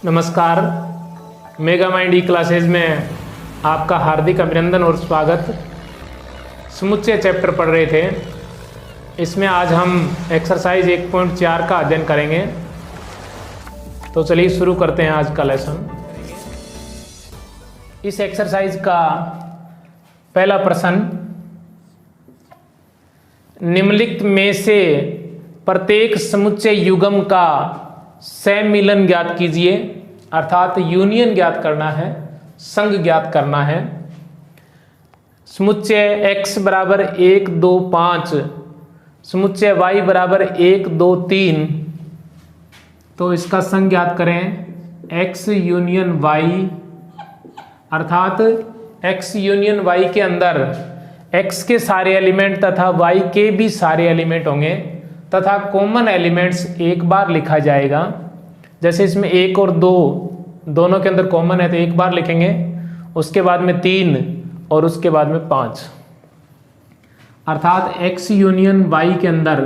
नमस्कार, mega mind ई classes में आपका हार्दिक अभिनंदन और स्वागत। समुच्चय चैप्टर पढ़ रहे थे, इसमें आज हम एक्सरसाइज 1.4 का अध्ययन करेंगे। तो चलिए शुरू करते हैं आज का लेसन। इस एक्सरसाइज का पहला प्रश्न, निम्नलिखित में से प्रत्येक समुच्चय युग्म का सम्मिलन ज्ञात कीजिए। अर्थात यूनियन ज्ञात करना है, संघ ज्ञात करना है। समुच्चय x बराबर 1 2 5, समुच्चय y बराबर 1 2 3। तो इसका संघ ज्ञात करें x यूनियन y, अर्थात x यूनियन y के अंदर x के सारे एलिमेंट तथा y के भी सारे एलिमेंट होंगे तथा कॉमन एलिमेंट्स एक बार लिखा जाएगा। जैसे इसमें 1 और 2 दोनों के अंदर कॉमन है तो एक बार लिखेंगे, उसके बाद में 3 और उसके बाद में 5। अर्थात x यूनियन y के अंदर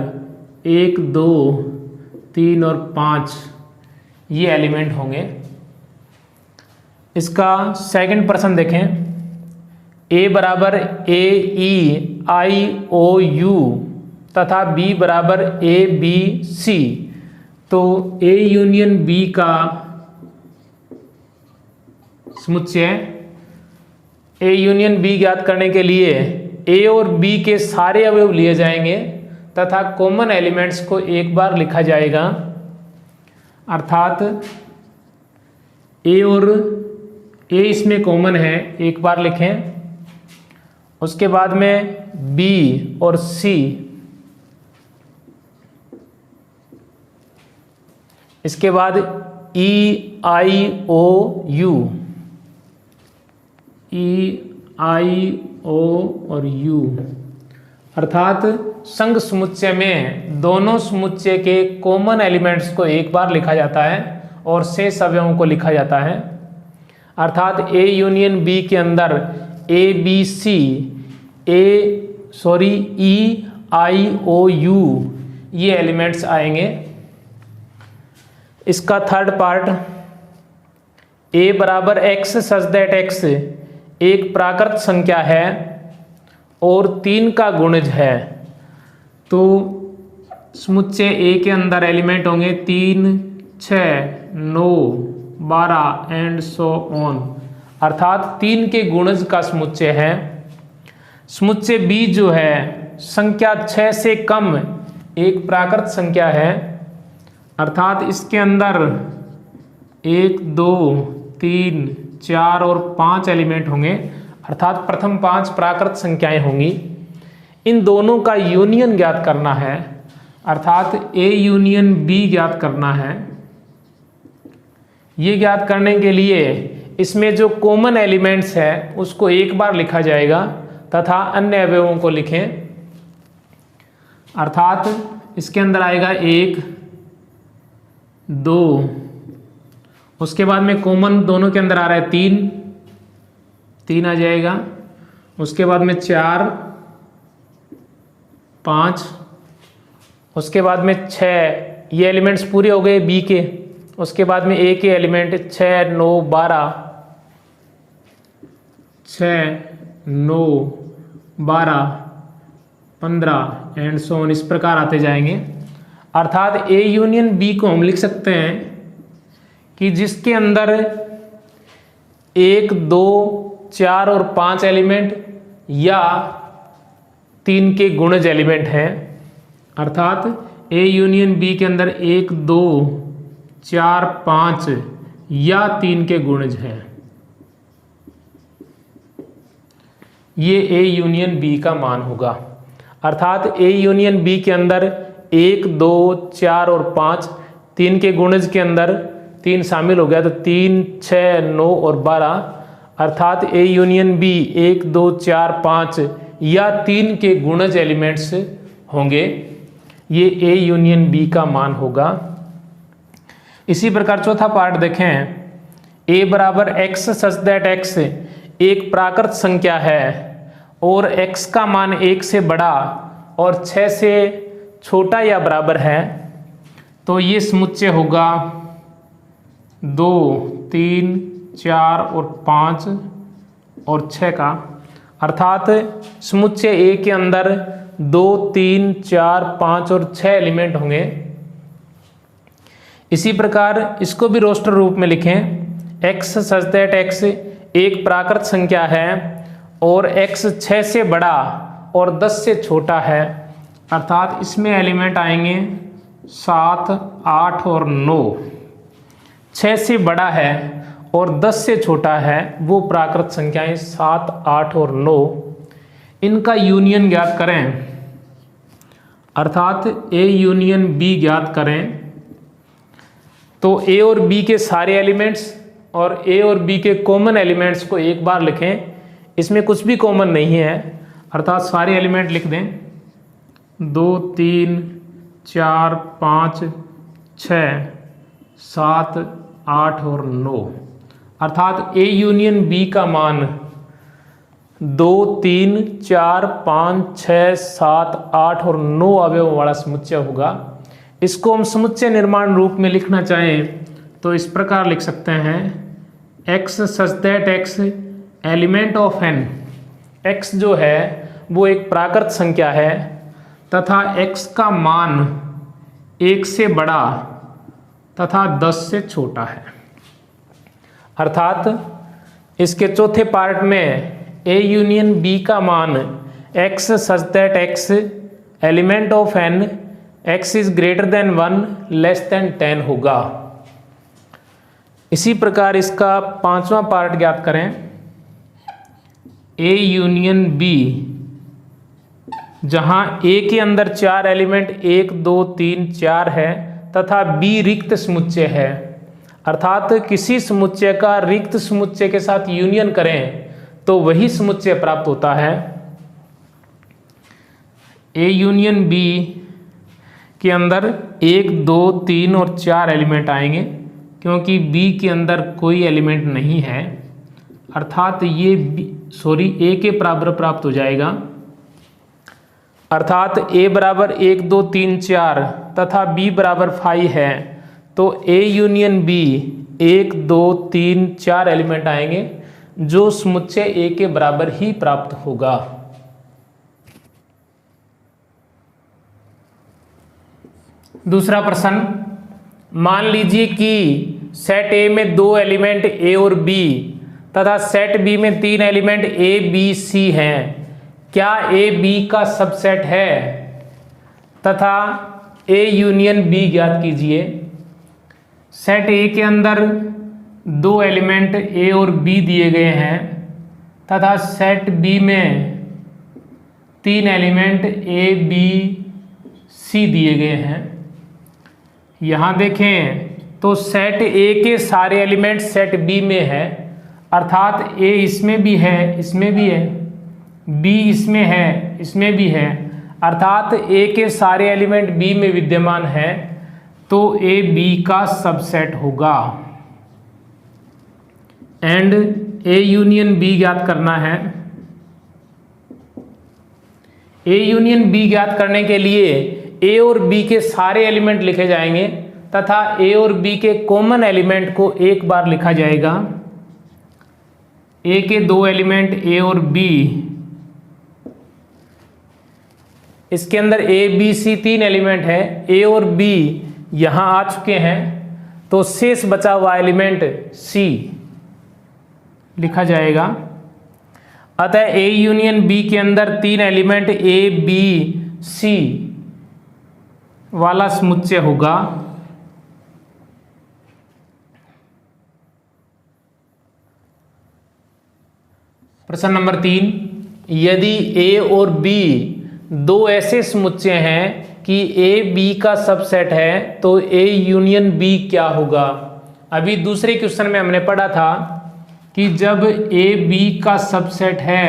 1 2 3 और 5 ये एलिमेंट होंगे। इसका सेकंड प्रश्न देखें, a बराबर a e i o u तथा b बराबर a b c। तो a यूनियन b का समुच्चय a यूनियन b ज्ञात करने के लिए a और b के सारे अवयव लिए जाएंगे तथा कॉमन एलिमेंट्स को एक बार लिखा जाएगा। अर्थात a और a इसमें कॉमन है, एक बार लिखें। उसके बाद में b और c, इसके बाद e i o u, e i o और u। अर्थात संघ समुच्चय में दोनों समुच्चय के कॉमन एलिमेंट्स को एक बार लिखा जाता है और शेष अवयवों को लिखा जाता है। अर्थात a यूनियन b के अंदर a b c e i o u ये एलिमेंट्स आएंगे। इसका थर्ड पार्ट, a बराबर x सच दैट x एक प्राकृत संख्या है और 3 का गुणज है। तो समुच्चय a के अंदर एलिमेंट होंगे 3 6 9 12 एंड सो ऑन। अर्थात 3 के गुणज का समुच्चय है। समुच्चय b जो है संख्या 6 से कम एक प्राकृत संख्या है। अर्थात इसके अंदर 1 2 3 4 और 5 एलिमेंट होंगे। अर्थात प्रथम 5 प्राकृत संख्याएं होंगी। इन दोनों का यूनियन ज्ञात करना है, अर्थात a यूनियन b ज्ञात करना है। ये ज्ञात करने के लिए इसमें जो कॉमन एलिमेंट्स है उसको एक बार लिखा जाएगा तथा अन्य अवयवों को लिखें। अर्थात इसके अंदर आएगा 1 2, उसके बाद में कॉमन दोनों के अंदर आ रहा है 3 आ जाएगा। उसके बाद में 4 5, उसके बाद में 6, ये एलिमेंट्स पूरे हो गए b के। उसके बाद में a के एलिमेंट 6 9 12 6 9 12 15 एंड सो ऑन, इस प्रकार आते जाएंगे। अर्थात a यूनियन b को हम लिख सकते हैं कि जिसके अंदर 1 2 4 और 5 एलिमेंट या 3 के गुणज एलिमेंट हैं। अर्थात a यूनियन b के अंदर 1 2 4 5 या 3 के गुणज हैं। ये a यूनियन b का मान होगा। अर्थात a यूनियन b के अंदर 1 2 4 और 5, 3 के गुणज के अंदर 3 शामिल हो गया तो 3 6 9 और 12। अर्थात a यूनियन b 1 2 4 5 या 3 के गुणज एलिमेंट्स होंगे। ये a यूनियन b का मान होगा। इसी प्रकार चौथा पार्ट देखें, a बराबर x सच दैट x एक प्राकृत संख्या है और x का मान 1 से बड़ा और 6 से छोटा या बराबर है। तो ये समुच्चय होगा 2, 3, 4 और 5 और 6 का, अर्थात समुच्चय ए के अंदर 2, 3, 4, 5 और 6 एलिमेंट होंगे। इसी प्रकार इसको भी रोस्टर रूप में लिखें। x सच दैट x एक प्राकृत संख्या है और x 6 से बड़ा और 10 से छोटा है, अर्थात इसमें एलिमेंट आएंगे 7, 8 और 9। 6 से बड़ा है और 10 से छोटा है वो प्राकृत संख्याएं 7, 8 और 9, इनका यूनियन ज्ञात करें, अर्थात A यूनियन B ज्ञात करें। तो A और B के सारे एलिमेंट्स और A और B के कॉमन एलिमेंट्स को एक बार लिखें। इसमें कुछ भी कॉमन नहीं है, अर्थात सारे एलिमेंट लिख दें। 2, 3, 4, 5, 6, 7, 8 और 9, अर्थात A यूनियन B का मान 2, 3, 4, 5, 6, 7, 8 और 9 अवयवों वाला समुच्चय होगा। इसको हम समुच्चय निर्माण रूप में लिखना चाहें तो इस प्रकार लिख सकते हैं, x such that x element of n। x जो है वो एक प्राकृत संख्या है तथा x का मान 1 से बड़ा तथा 10 से छोटा है, अर्थात इसके चौथे पार्ट में A यूनियन B का मान x such that x element of n x is greater than 1 less than 10 होगा। इसी प्रकार इसका पांचवा पार्ट ज्ञात करें। A यूनियन B, जहां A के अंदर 4 एलिमेंट 1, 2, 3, 4 है तथा B रिक्त समुच्चय है, अर्थात किसी समुच्चय का रिक्त समुच्चय के साथ यूनियन करें तो वही समुच्चय प्राप्त होता है। A यूनियन B के अंदर 1, 2, 3 और 4 एलिमेंट आएंगे, क्योंकि B के अंदर कोई एलिमेंट नहीं है, अर्थात ये A के बराबर प्राप्त हो जाएगा। अर्थात A बराबर 1, 2, 3, 4 तथा B बराबर 5 है, तो A यूनियन B 1, 2, 3, 4 एलिमेंट आएंगे जो समुच्चय A के बराबर ही प्राप्त होगा। दूसरा प्रश्न, मान लीजिए कि सेट A में 2 एलिमेंट A और B तथा सेट B में 3 एलिमेंट A, B, C हैं। क्या A B का सबसेट है तथा A यूनियन B ज्ञात कीजिए। सेट A के अंदर 2 एलिमेंट A और B दिए गए हैं तथा सेट B में 3 एलिमेंट A, B, C दिए गए हैं। यहाँ देखें तो सेट A के सारे एलिमेंट सेट B में है, अर्थात A इसमें भी है, इसमें भी है, B इसमें है, इसमें भी है, अर्थात A के सारे एलिमेंट B में विद्यमान है, तो A B का सबसेट होगा। एंड A यूनियन B ज्ञात करना है। A यूनियन B ज्ञात करने के लिए A और B के सारे एलिमेंट लिखे जाएंगे तथा A और B के कॉमन एलिमेंट को एक बार लिखा जाएगा। A के 2 एलिमेंट A और B, इसके अंदर A, B, C 3 एलिमेंट है, A और B यहाँ आ चुके हैं, तो शेष बचा हुआ एलिमेंट C लिखा जाएगा। अतः A यूनियन B के अंदर 3 एलिमेंट A, B, C वाला समुच्चय होगा। प्रश्न नंबर 3, यदि A और B 2 ऐसे समुच्चय हैं कि A B का सबसेट है तो A यूनियन B क्या होगा। अभी दूसरे क्वेश्चन में हमने पढ़ा था कि जब A B का सबसेट है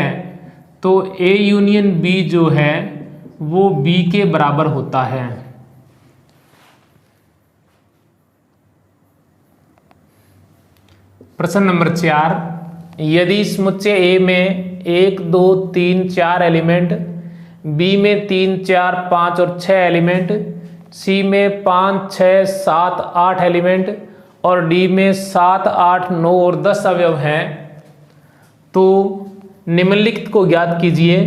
तो A यूनियन B जो है वो B के बराबर होता है। प्रश्न नंबर 4, यदि समुच्चय A में 1, 2, 3, 4 एलिमेंट, B में 3, 4, 5 और 6 एलिमेंट, C में 5, 6, 7, 8 एलिमेंट और डी में 7, 8, 9 और 10 अवयव हैं, तो निम्नलिखित को ज्ञात कीजिए।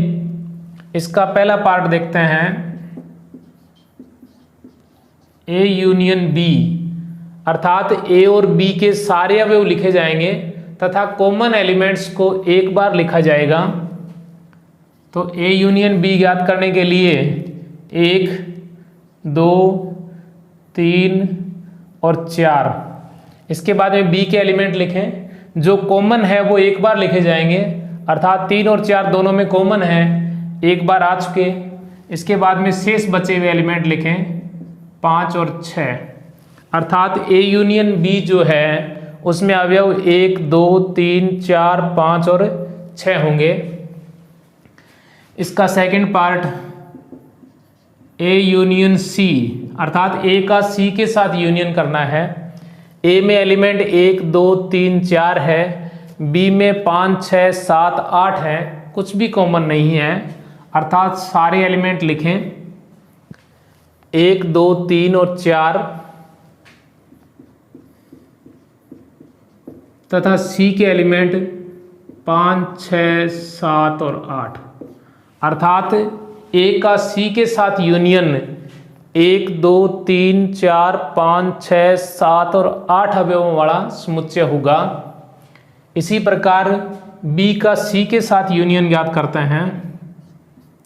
इसका पहला पार्ट देखते हैं, ए यूनियन बी, अर्थात ए और बी के सारे अवयव लिखे जाएंगे तथा कॉमन एलिमेंट्स को एक बार लिखा जाएगा। तो ए यूनियन बी ज्ञात करने के लिए 1, 2, 3 और 4, इसके बाद में बी के एलिमेंट लिखें। जो कॉमन है वो एक बार लिखे जाएंगे, अर्थात 3 और 4 दोनों में कॉमन है, एक बार आ चुके। इसके बाद में शेष बचे हुए एलिमेंट लिखें 5 और 6, अर्थात ए यूनियन बी जो है उसमें अवयव 1, 2, 3, 4, 5 और 6 होंगे। इसका second part A union C, अर्थात ए का सी के साथ यूनियन करना है। ए में एलिमेंट 1, 2, 3, 4 है, बी में 5, 6, 7, 8 है, कुछ भी कॉमन नहीं है, अर्थात सारे एलिमेंट लिखें 1, 2, 3 और 4 तथा सी के एलिमेंट 5, 6, 7 और 8, अर्थात ए का सी के साथ यूनियन 1, 2, 3, 4, 5, 6, 7 और 8 अवयवों वाला समुच्चय होगा। इसी प्रकार बी का सी के साथ यूनियन ज्ञात करते हैं।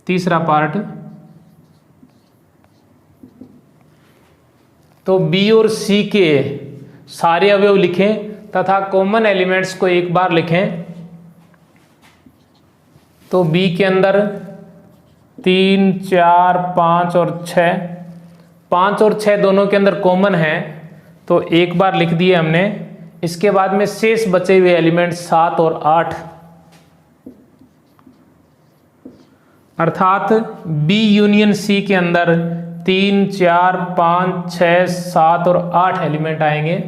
तीसरा पार्ट, तो बी और सी के सारे अवयव लिखें तथा कॉमन एलिमेंट्स को एक बार लिखें। तो बी के अंदर 3, 4, 5 और 6, 5 और 6 दोनों के अंदर कॉमन है, तो एक बार लिख दिए हमने। इसके बाद में शेष बचे हुए एलिमेंट 7 और 8, अर्थात बी यूनियन सी के अंदर 3, 4, 5, 6, 7 और 8 एलिमेंट आएंगे।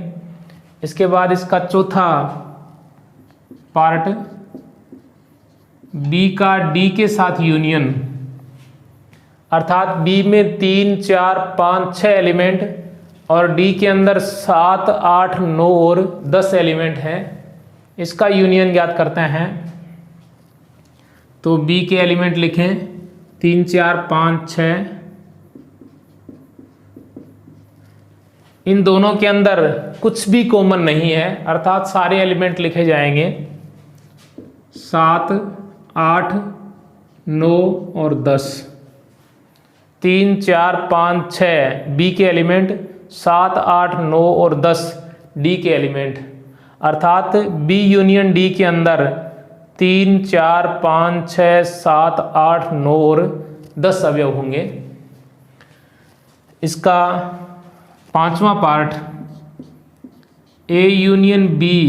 इसके बाद इसका चौथा पार्ट, बी का डी के साथ यूनियन, अर्थात बी में 3, 4, 5, 6 एलिमेंट और डी के अंदर 7, 8, 9 और 10 एलिमेंट हैं, इसका यूनियन ज्ञात करते हैं। तो बी के एलिमेंट लिखें 3, 4, 5, 6, इन दोनों के अंदर कुछ भी कॉमन नहीं है, अर्थात सारे एलिमेंट लिखे जाएंगे 7, 8, 9 और 10। 3, 4, 5, 6 बी के एलिमेंट, 7, 8, 9 और 10 डी के एलिमेंट, अर्थात बी यूनियन डी के अंदर 3, 4, 5, 6, 7, 8, 9 और 10 अवयव होंगे। इसका पांचवा part, A union B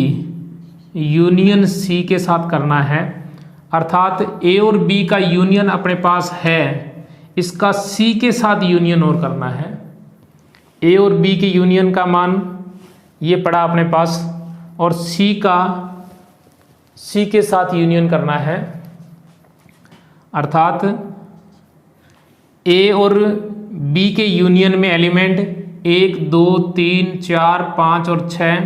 union C के साथ करना है, अर्थात ए और बी का यूनियन अपने पास है, इसका सी के साथ यूनियन और करना है। ए और बी के यूनियन का मान ये पड़ा अपने पास, और सी का सी के साथ यूनियन करना है, अर्थात ए और बी के यूनियन में एलिमेंट 1, 2, 3, 4, 5 और 6,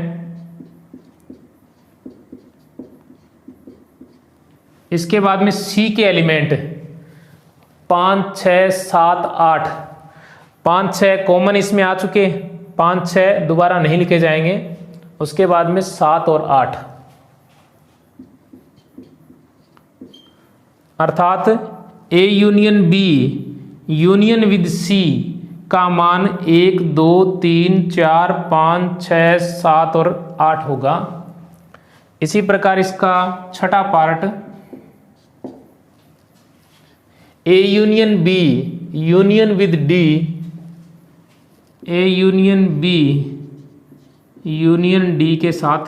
इसके बाद में सी के एलिमेंट 5, 6, 7, 8, 5, 6 कॉमन इसमें आ चुके, 5, 6 दोबारा नहीं लिखे जाएंगे। उसके बाद में 7 और 8, अर्थात A union B union with C का मान 1, 2, 3, 4, 5, 6, 7 और 8 होगा। इसी प्रकार इसका छठा part, A union B union with D, A union B union D के साथ,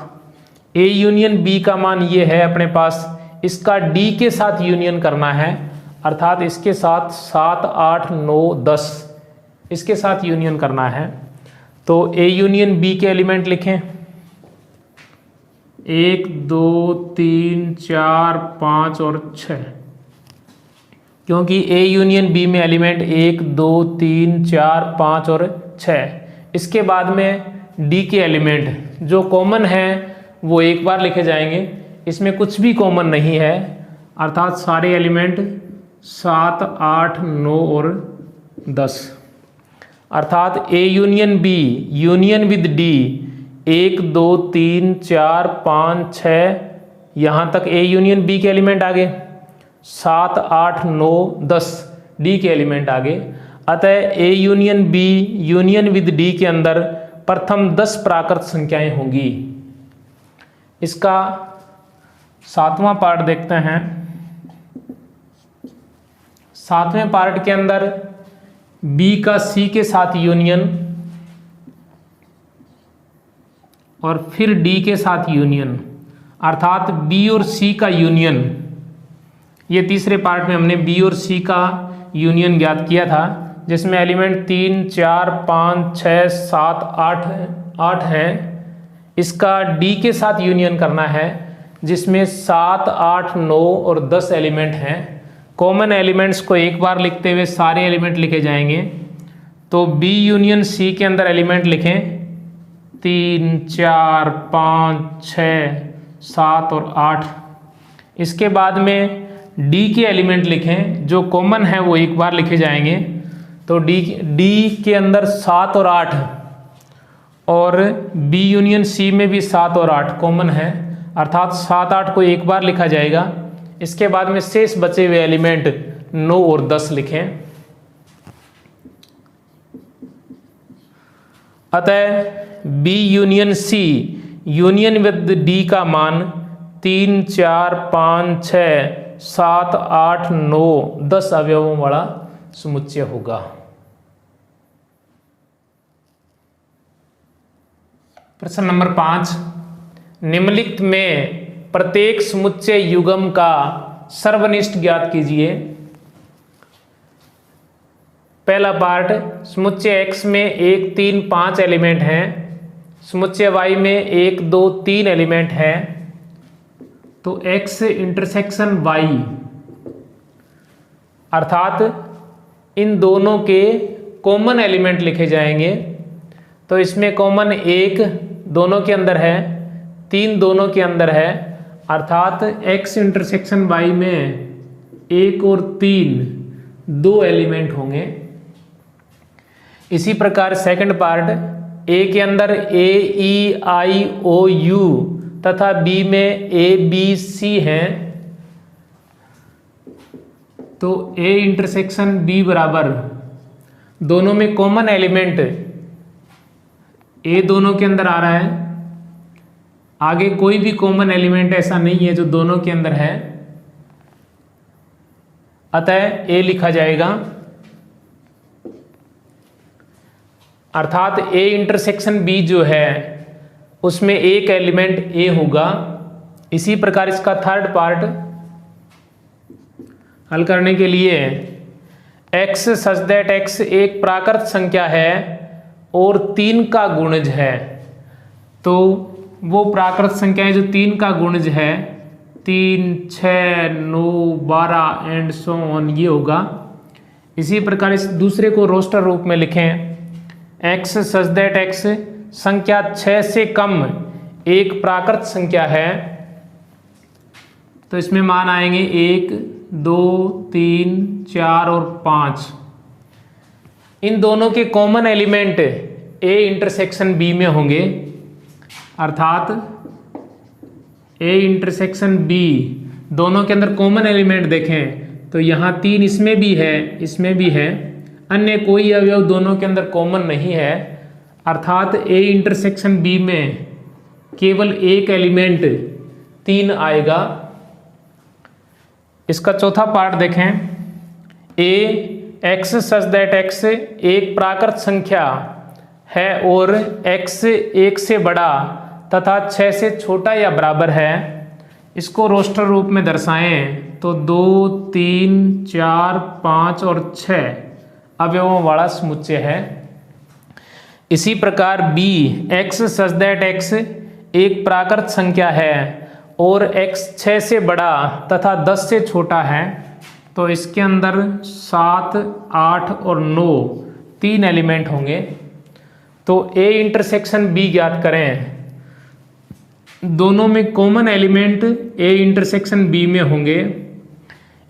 ए यूनियन बी का मान ये है अपने पास, इसका डी के साथ यूनियन करना है, अर्थात इसके साथ 7, 8, 9, 10 इसके साथ यूनियन करना है। तो ए यूनियन बी के एलिमेंट लिखें 1, 2, 3, 4, 5 और 6, क्योंकि ए यूनियन बी में एलिमेंट 1, 2, 3, 4, 5 और 6। इसके बाद में डी के एलिमेंट जो कॉमन है वो एक बार लिखे जाएंगे, इसमें कुछ भी कॉमन नहीं है, अर्थात सारे एलिमेंट 7, 8, 9 और 10, अर्थात A union B union with D 1, 2, 3, 4, 5, 6, यहाँ तक ए यूनियन बी के एलिमेंट आ गए, 7, 8, 9, 10 डी के एलिमेंट आ गए। अतः A union B union with D के अंदर प्रथम 10 प्राकृत संख्याएं होंगी। इसका 7वां पार्ट देखते हैं। 7वें पार्ट के अंदर बी का सी के साथ यूनियन और फिर डी के साथ यूनियन, अर्थात बी और सी का यूनियन। ये तीसरे पार्ट में हमने बी और सी का यूनियन ज्ञात किया था, जिसमें एलिमेंट 3, 4, 5, 6, 7, 8 है। इसका डी के साथ यूनियन करना है, जिसमें 7, 8, 9 और 10 एलिमेंट हैं। कॉमन एलिमेंट्स को एक बार लिखते हुए सारे एलिमेंट लिखे जाएंगे। तो बी यूनियन सी के अंदर एलिमेंट लिखें 3, 4, 5, 6, 7 और 8। इसके बाद में डी के एलिमेंट लिखें, जो कॉमन है वो एक बार लिखे जाएंगे। तो डी के अंदर 7 और 8 और बी यूनियन सी में भी 7 और 8 कॉमन है, अर्थात 7, 8 को एक बार लिखा जाएगा। इसके बाद में शेष बचे हुए एलिमेंट 9 और 10 लिखें। अतः B union C union with D का मान 3, 4, 5, 6, 7, 8, 9, 10 अवयवों वाला समुच्चय होगा। प्रश्न नंबर 5, निम्नलिखित में प्रत्येक समुच्चय युग्म का सर्वनिष्ठ ज्ञात कीजिए। पहला पार्ट, समुच्चय x में 1, 3, 5 एलिमेंट हैं, समुच्चय y में 1, 2, 3 एलिमेंट हैं। तो x इंटरसेक्शन y, अर्थात इन दोनों के कॉमन एलिमेंट लिखे जाएंगे। तो इसमें कॉमन 1 दोनों के अंदर है, 3 दोनों के अंदर है, अर्थात x इंटरसेक्शन y में 1 और 3 2 एलिमेंट होंगे। इसी प्रकार सेकंड पार्ट, a के अंदर a, e, i, o, u तथा b में a, b, c हैं। तो a इंटरसेक्शन b बराबर दोनों में कॉमन एलिमेंट a दोनों के अंदर आ रहा है, आगे कोई भी कॉमन एलिमेंट ऐसा नहीं है जो दोनों के अंदर है, अतः a लिखा जाएगा। अर्थात a इंटरसेक्शन b जो है उसमें एक एलिमेंट a होगा। इसी प्रकार इसका थर्ड पार्ट हल करने के लिए x सच दैट x एक प्राकृत संख्या है और 3 का गुणज है। तो वो प्राकृत संख्याएं जो 3 का गुणज है, 3, 6, 9, 12 एंड सो ऑन, ये होगा। इसी प्रकार इस दूसरे को रोस्टर रूप में लिखें, x सच दैट x संख्या 6 से कम एक प्राकृत संख्या है। तो इसमें मान आएंगे 1, 2, 3, 4 और 5। इन दोनों के common element a intersection b में होंगे, अर्थात a इंटरसेक्शन b दोनों के अंदर कॉमन एलिमेंट देखें तो यहाँ 3 इसमें भी है, इसमें भी है, अन्य कोई अवयव दोनों के अंदर कॉमन नहीं है, अर्थात a इंटरसेक्शन b में केवल एक एलिमेंट 3 आएगा। इसका चौथा पार्ट देखें, a x such that x एक प्राकृत संख्या है और x 1 से बड़ा तथा 6 से छोटा या बराबर है। इसको रोस्टर रूप में दर्शाएं तो 2, 3, 4, 5 और 6 अवयवों वाला समुच्चय है। इसी प्रकार b x such that x एक प्राकृत संख्या है और x 6 से बड़ा तथा 10 से छोटा है। तो इसके अंदर 7, 8 और 9 3 एलिमेंट होंगे। तो ए इंटरसेक्शन बी ज्ञात करें। दोनों में common element A intersection B में होंगे।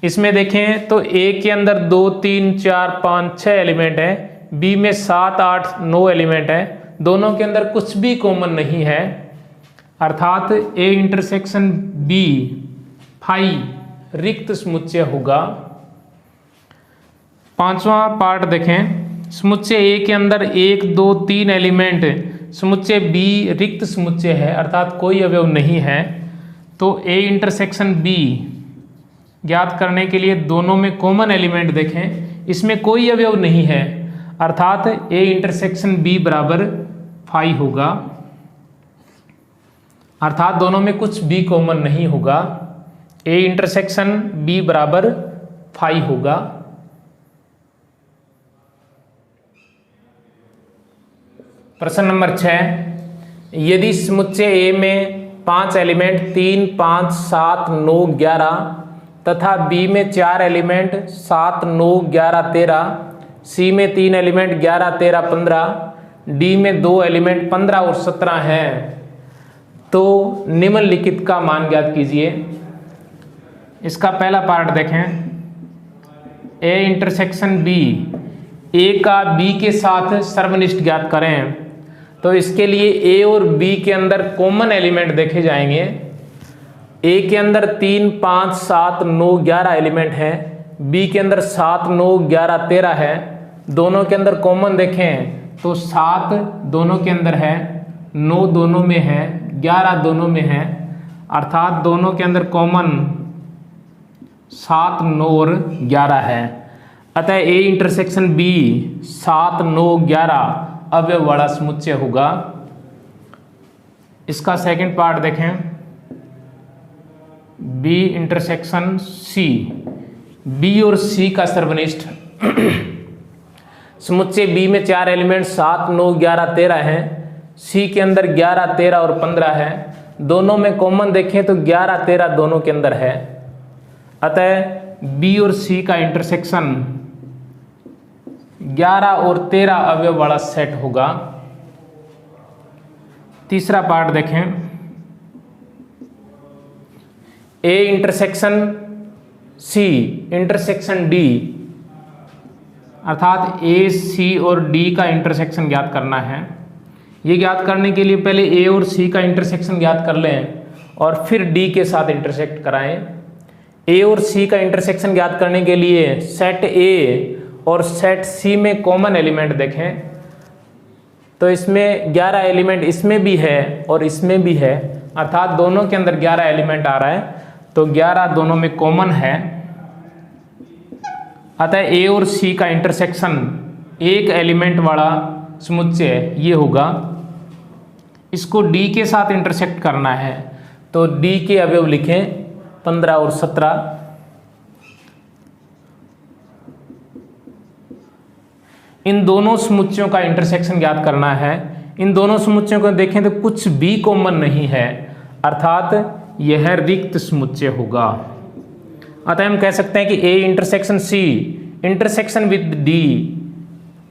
इसमें देखें तो ए के अंदर 2 3 4 5 6 एलिमेंट है, बी में 7 8 9 एलिमेंट है। दोनों के अंदर कुछ भी कॉमन नहीं है, अर्थात ए इंटरसेक्शन बी फाई रिक्त समुच्चय होगा। पांचवा पार्ट देखें। समुच्चय ए के अंदर 1 2 3 एलिमेंट, समुच्चय बी रिक्त समुच्चय है, अर्थात कोई अवयव नहीं है। तो ए इंटरसेक्शन बी ज्ञात करने के लिए दोनों में कॉमन एलिमेंट देखें, इसमें कोई अवयव नहीं है, अर्थात ए इंटरसेक्शन बी बराबर फाई होगा, अर्थात दोनों में कुछ भी कॉमन नहीं होगा। ए इंटरसेक्शन बी बराबर फाई होगा। प्रश्न नंबर 6, यदि समुच्चय ए में 5 एलिमेंट 3 5 7 9 11 तथा बी में 4 एलिमेंट 7 9 11 13, सी में 3 एलिमेंट 11 13 15, डी में 2 एलिमेंट 15 और 17 हैं, तो निम्नलिखित का मान ज्ञात कीजिए। इसका पहला पार्ट देखें। ए इंटरसेक्शन बी, ए का बी के साथ सर्वनिष्ठ ज्ञात करें। तो इसके लिए ए और बी के अंदर कॉमन एलिमेंट देखे जाएंगे। ए के अंदर 3 5 7 9 11 एलिमेंट है, बी के अंदर 7 9 11 13 है। दोनों के अंदर कॉमन देखें तो 7 दोनों के अंदर है, 9 दोनों में है, 11 दोनों में है, अर्थात दोनों के अंदर कॉमन 7 9 और 11 है। अतः ए इंटरसेक्शन बी 7 9 11 अवयव वाला समुच्चय होगा। इसका सेकंड पार्ट देखें। बी इंटरसेक्शन सी, बी और सी का सर्वनिष्ठ। समुच्चय बी में 4 एलिमेंट 7 9 11 13 हैं, सी के अंदर 11 13 और 15 है। दोनों में कॉमन देखें तो 11 13 दोनों के अंदर है, अतः बी और सी का इंटरसेक्शन 11 और 13 अवयव वाला सेट होगा। तीसरा पार्ट देखें। A intersection C intersection D, अर्थात ए सी और डी का इंटरसेक्शन ज्ञात करना है। ये ज्ञात करने के लिए पहले ए और सी का इंटरसेक्शन ज्ञात कर लें और फिर डी के साथ इंटरसेक्ट कराएं। ए और सी का इंटरसेक्शन ज्ञात करने के लिए सेट ए और सेट सी में कॉमन एलिमेंट देखें तो इसमें 11 एलिमेंट इसमें भी है और इसमें भी है, अर्थात दोनों के अंदर 11 एलिमेंट आ रहा है, तो 11 दोनों में कॉमन है। अतः ए और सी का इंटरसेक्शन एक एलिमेंट वाला समुच्चय ये होगा। इसको डी के साथ इंटरसेक्ट करना है, तो डी के अवयव लिखें 15 और 17। इन दोनों समुच्चयों का इंटरसेक्शन ज्ञात करना है। इन दोनों समुच्चयों को देखें तो कुछ भी कॉमन नहीं है, अर्थात यह रिक्त समुच्चय होगा। अतः हम कह सकते हैं कि A intersection C intersection with D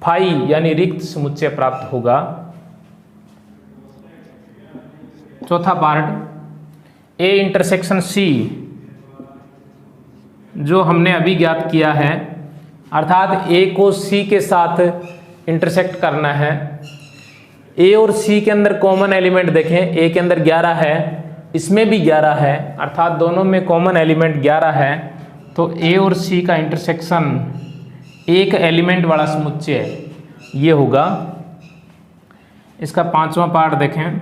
phi यानी रिक्त समुच्चय प्राप्त होगा। चौथा पार्ट, ए इंटरसेक्शन सी जो हमने अभी ज्ञात किया है, अर्थात ए को सी के साथ इंटरसेक्ट करना है। ए और सी के अंदर कॉमन एलिमेंट देखें, ए के अंदर 11 है, इसमें भी 11 है, अर्थात दोनों में कॉमन एलिमेंट 11 है, तो ए और सी का इंटरसेक्शन एक एलिमेंट वाला समुच्चय ये होगा। इसका पांचवा पार्ट देखें।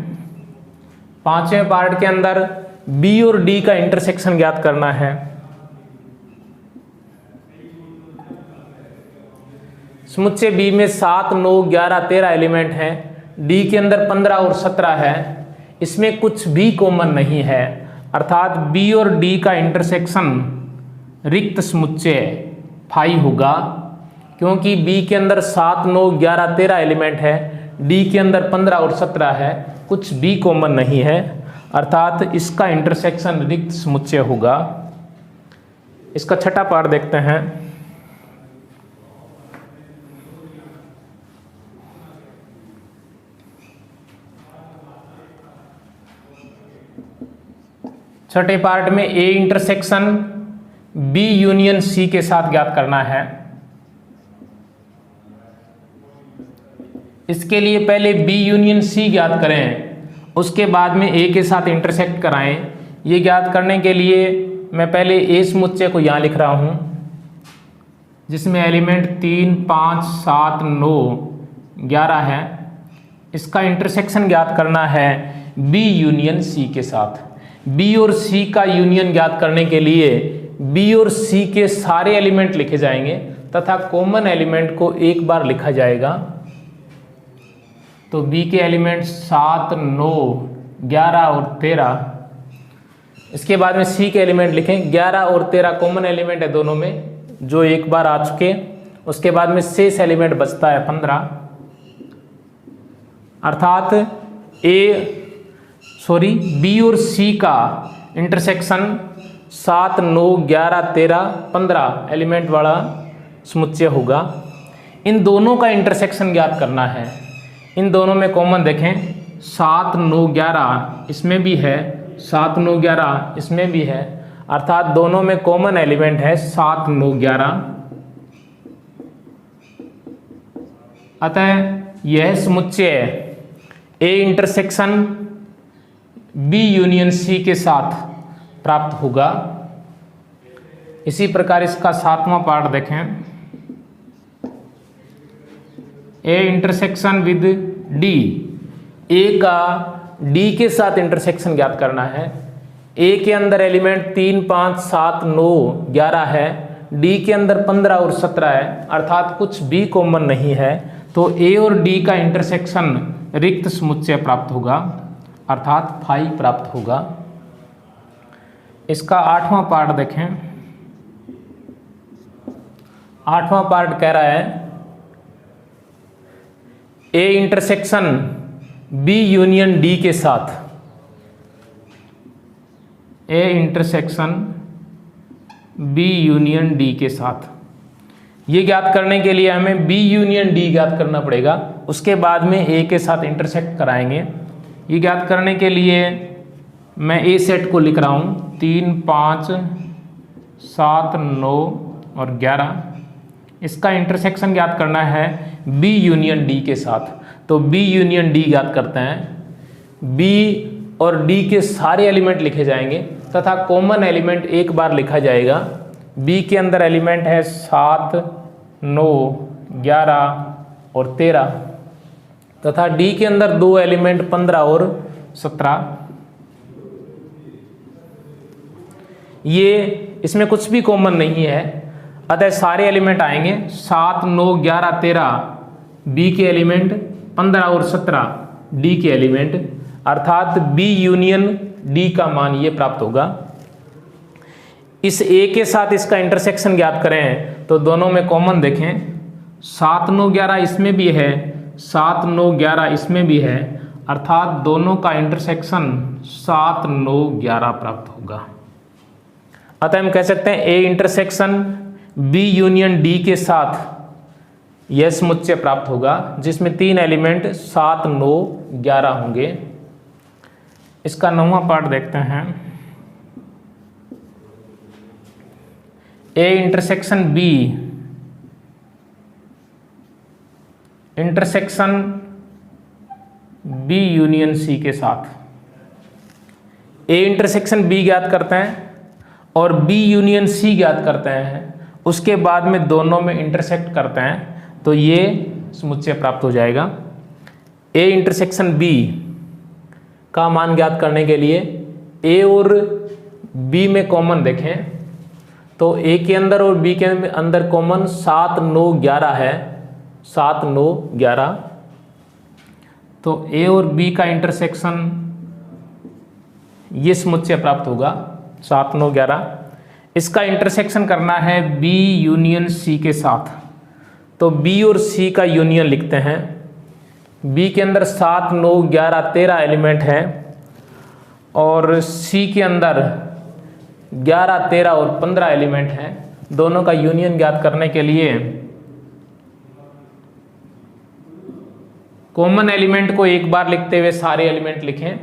पांचवें पार्ट के अंदर बी और डी का इंटरसेक्शन ज्ञात करना है। समुच्चय बी में 7 9 11 13 एलिमेंट हैं, डी के अंदर 15 और 17 है, इसमें कुछ भी कॉमन नहीं है, अर्थात बी और डी का इंटरसेक्शन रिक्त समुच्चय फाई होगा, क्योंकि बी के अंदर 7 9 11 13 एलिमेंट है, डी के अंदर 15 और 17 है, कुछ भी कॉमन नहीं है, अर्थात इसका इंटरसेक्शन रिक्त समुच्चय होगा। इसका छठा पार्ट देखते हैं। छठे पार्ट में A intersection B union C के साथ ज्ञात करना है। इसके लिए पहले बी यूनियन सी ज्ञात करें, उसके बाद में ए के साथ इंटरसेक्ट कराएं। ये ज्ञात करने के लिए मैं पहले ए समुच्चय को यहाँ लिख रहा हूँ, जिसमें एलिमेंट 3, 5, 7, 9, 11 है। इसका इंटरसेक्शन ज्ञात करना है बी यूनियन सी के साथ। बी और सी का यूनियन ज्ञात करने के लिए बी और सी के सारे एलिमेंट लिखे जाएंगे तथा कॉमन एलिमेंट को एक बार लिखा जाएगा। तो बी के एलिमेंट 7, 9, 11 और 13। इसके बाद में सी के एलिमेंट लिखें। 11 और 13 कॉमन एलिमेंट है दोनों में, जो एक बार आ चुके। उसके बाद में शेष एलिमेंट बचता है 15, अर्थात बी और सी का इंटरसेक्शन 7, 9, 11, 13, 15 एलिमेंट वाला समुच्चय होगा। इन दोनों का इंटरसेक्शन ज्ञात करना है। इन दोनों में कॉमन देखें, 7, 9, 11 इसमें भी है, 7, 9, 11 इसमें भी है, अर्थात दोनों में कॉमन एलिमेंट है 7, 9, 11। अतः यह समुच्चय A intersection B union C के साथ प्राप्त होगा। इसी प्रकार इसका 7वां पार्ट देखें, ए इंटरसेक्शन विद डी। ए का डी के साथ इंटरसेक्शन ज्ञात करना है। ए के अंदर एलिमेंट 3, 5, 7, 9, 11 है, डी के अंदर 15 और 17 है, अर्थात कुछ भी कॉमन नहीं है। तो ए और डी का इंटरसेक्शन रिक्त समुच्चय प्राप्त होगा, अर्थात फाई प्राप्त होगा। इसका 8वां पार्ट देखें। 8वां पार्ट कह रहा है A intersection B union D के साथ। A intersection B union D के साथ, ये ज्ञात करने के लिए हमें बी यूनियन डी ज्ञात करना पड़ेगा। उसके बाद में ए के साथ इंटरसेक्ट कराएंगे। ये ज्ञात करने के लिए मैं ए सेट को लिख रहा हूँ, 3, 5, 7, 9 और 11। इसका इंटरसेक्शन ज्ञात करना है बी यूनियन डी के साथ। तो बी यूनियन डी ज्ञात करते हैं। बी और डी के सारे एलिमेंट लिखे जाएंगे तथा कॉमन एलिमेंट एक बार लिखा जाएगा। बी के अंदर एलिमेंट है 7, 9, 11 और 13 तथा डी के अंदर दो एलिमेंट 15 और 17। ये इसमें कुछ भी कॉमन नहीं है, अतः सारे एलिमेंट आएंगे 7, 9, 11, 13 बी के एलिमेंट, 15 और 17 डी के एलिमेंट, अर्थात बी यूनियन डी का मान ये प्राप्त होगा। इस ए के साथ इसका इंटरसेक्शन ज्ञात करें तो दोनों में कॉमन देखें, 7, 9, 11 इसमें भी है, 7, 9, 11 इसमें भी है, अर्थात दोनों का इंटरसेक्शन 7, 9, 11 प्राप्त होगा। अतः हम कह सकते हैं A intersection B union D के साथ यह समुच्चय प्राप्त होगा जिसमें तीन एलिमेंट 7, 9, 11 होंगे। इसका 9वां पार्ट देखते हैं। A intersection B intersection B union C के साथ। ए इंटरसेक्शन बी ज्ञात करते हैं और बी यूनियन सी ज्ञात करते हैं, उसके बाद में दोनों में इंटरसेक्ट करते हैं तो ये समुच्चय प्राप्त हो जाएगा। ए इंटरसेक्शन बी का मान ज्ञात करने के लिए ए और बी में कॉमन देखें तो ए के अंदर और बी के अंदर कॉमन 7, 9, 11 है, 7, 9, 11। तो ए और बी का इंटरसेक्शन ये समुच्चय प्राप्त होगा 7, 9, 11। इसका इंटरसेक्शन करना है बी यूनियन सी के साथ। तो बी और सी का यूनियन लिखते हैं। बी के अंदर 7, 9, 11, 13 एलिमेंट हैं और सी के अंदर 11, 13 और 15 एलिमेंट हैं। दोनों का यूनियन ज्ञात करने के लिए कॉमन एलिमेंट को एक बार लिखते हुए सारे एलिमेंट लिखें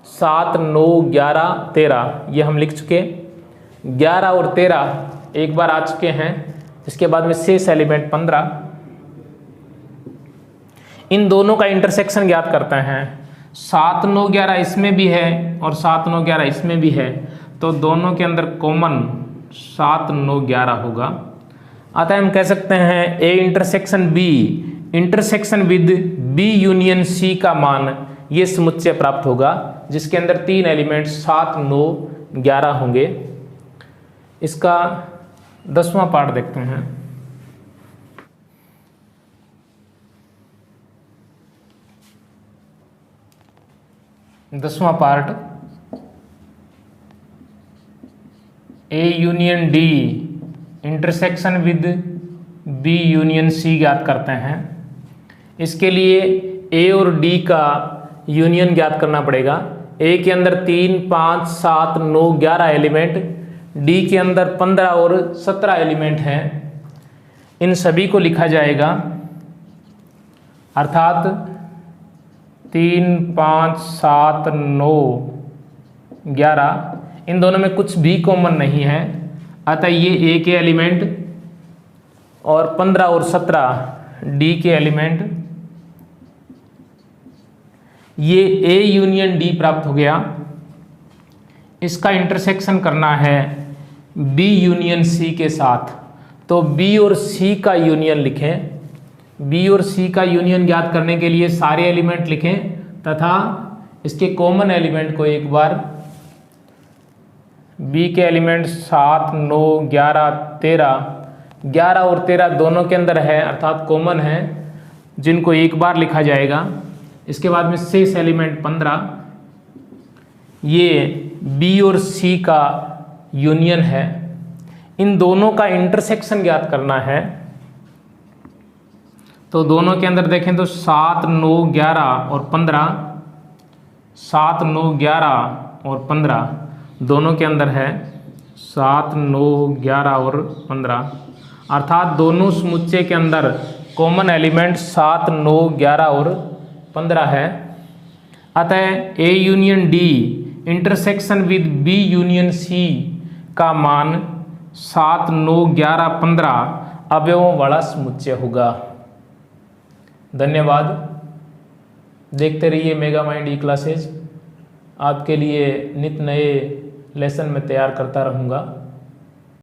7 9 11 13, ये हम लिख चुके। 11 और 13 एक बार आ चुके हैं। इसके बाद में शेष एलिमेंट 15, इन दोनों का इंटरसेक्शन ज्ञात करते हैं। 7 9 11 इसमें भी है और 7 9 11 इसमें भी है, तो दोनों के अंदर कॉमन 7 9 11 होगा। अतः हम कह सकते हैं A intersection B intersection with B union C का मान ये समुच्चय प्राप्त होगा, जिसके अंदर 3 एलिमेंट 7 9 11 होंगे। इसका 10वां पार्ट देखते हैं। दसवां part, A union D intersection with B union C ज्ञात करते हैं। इसके लिए ए और डी का यूनियन ज्ञात करना पड़ेगा। ए के अंदर 3 5 7 9 11 एलिमेंट, डी के अंदर 15 और 17 एलिमेंट हैं। इन सभी को लिखा जाएगा, अर्थात 3 5 7 9 11, इन दोनों में कुछ भी कॉमन नहीं है। अतः ये ए के एलिमेंट और 15 और 17 डी के एलिमेंट, ये ए यूनियन डी प्राप्त हो गया। इसका इंटरसेक्शन करना है बी यूनियन सी के साथ, तो बी और सी का यूनियन लिखें। बी और सी का यूनियन ज्ञात करने के लिए सारे एलिमेंट लिखें तथा इसके कॉमन एलिमेंट को एक बार, बी के एलिमेंट 7 9 11 13, 11 और 13 दोनों के अंदर है अर्थात कॉमन है, जिनको एक बार लिखा जाएगा। इसके बाद में शेष एलिमेंट 15, ये बी और सी का यूनियन है। इन दोनों का इंटरसेक्शन ज्ञात करना है, तो दोनों के अंदर देखें तो 7 9 11 और 15, 7 9 11 और 15 दोनों के अंदर है 7 9 11 और 15, अर्थात दोनों समुच्चय के अंदर कॉमन एलिमेंट 7 9 11 और 15 है। अतः A union D intersection with B union C का मान 7 9 11 15 अवयवों वाला समुच्चय होगा। धन्यवाद। देखते रहिए मेगा माइंड ई क्लासेज। आपके लिए नित नए लेसन में तैयार करता रहूँगा।